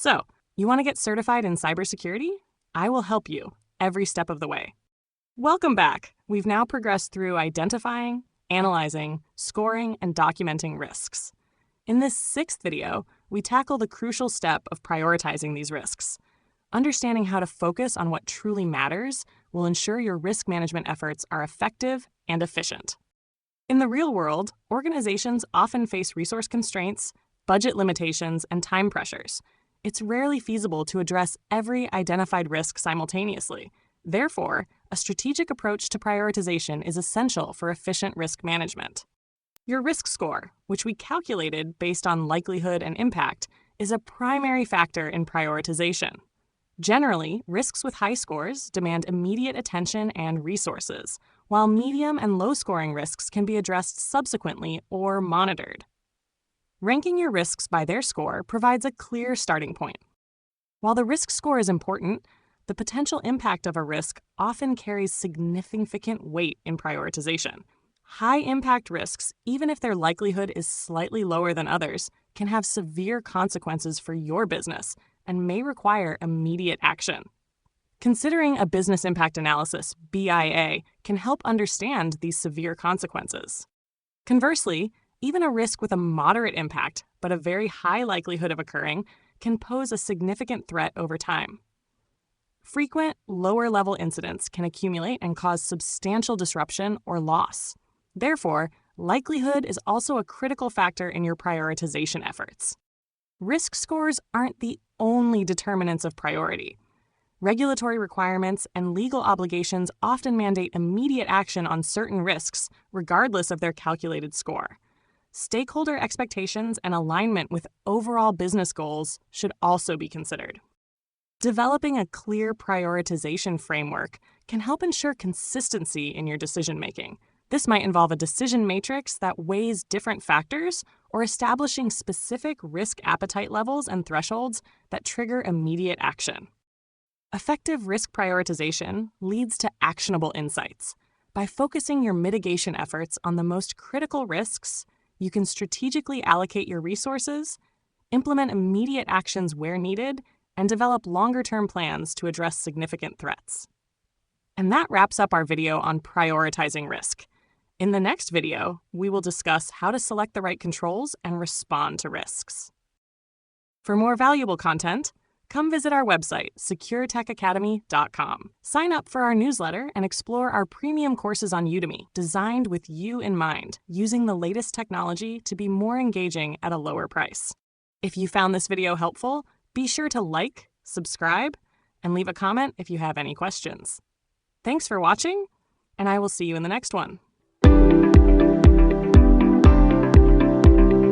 So, you want to get certified in cybersecurity? I will help you every step of the way. Welcome back. We've now progressed through identifying, analyzing, scoring, and documenting risks. In this 6th video, we tackle the crucial step of prioritizing these risks. Understanding how to focus on what truly matters will ensure your risk management efforts are effective and efficient. In the real world, organizations often face resource constraints, budget limitations, and time pressures. It's rarely feasible to address every identified risk simultaneously. Therefore, a strategic approach to prioritization is essential for efficient risk management. Your risk score, which we calculated based on likelihood and impact, is a primary factor in prioritization. Generally, risks with high scores demand immediate attention and resources, while medium and low-scoring risks can be addressed subsequently or monitored. Ranking your risks by their score provides a clear starting point. While the risk score is important, the potential impact of a risk often carries significant weight in prioritization. High-impact risks, even if their likelihood is slightly lower than others, can have severe consequences for your business and may require immediate action. Considering a business impact analysis, BIA, can help understand these severe consequences. Conversely, even a risk with a moderate impact, but a very high likelihood of occurring, can pose a significant threat over time. Frequent, lower-level incidents can accumulate and cause substantial disruption or loss. Therefore, likelihood is also a critical factor in your prioritization efforts. Risk scores aren't the only determinants of priority. Regulatory requirements and legal obligations often mandate immediate action on certain risks, regardless of their calculated score. Stakeholder expectations and alignment with overall business goals should also be considered. Developing a clear prioritization framework can help ensure consistency in your decision-making. This might involve a decision matrix that weighs different factors or establishing specific risk appetite levels and thresholds that trigger immediate action. Effective risk prioritization leads to actionable insights. By focusing your mitigation efforts on the most critical risks, you can strategically allocate your resources, implement immediate actions where needed, and develop longer-term plans to address significant threats. And that wraps up our video on prioritizing risk. In the next video, we will discuss how to select the right controls and respond to risks. For more valuable content, come visit our website, securetechacademy.com. Sign up for our newsletter and explore our premium courses on Udemy, designed with you in mind, using the latest technology to be more engaging at a lower price. If you found this video helpful, be sure to like, subscribe, and leave a comment if you have any questions. Thanks for watching, and I will see you in the next one.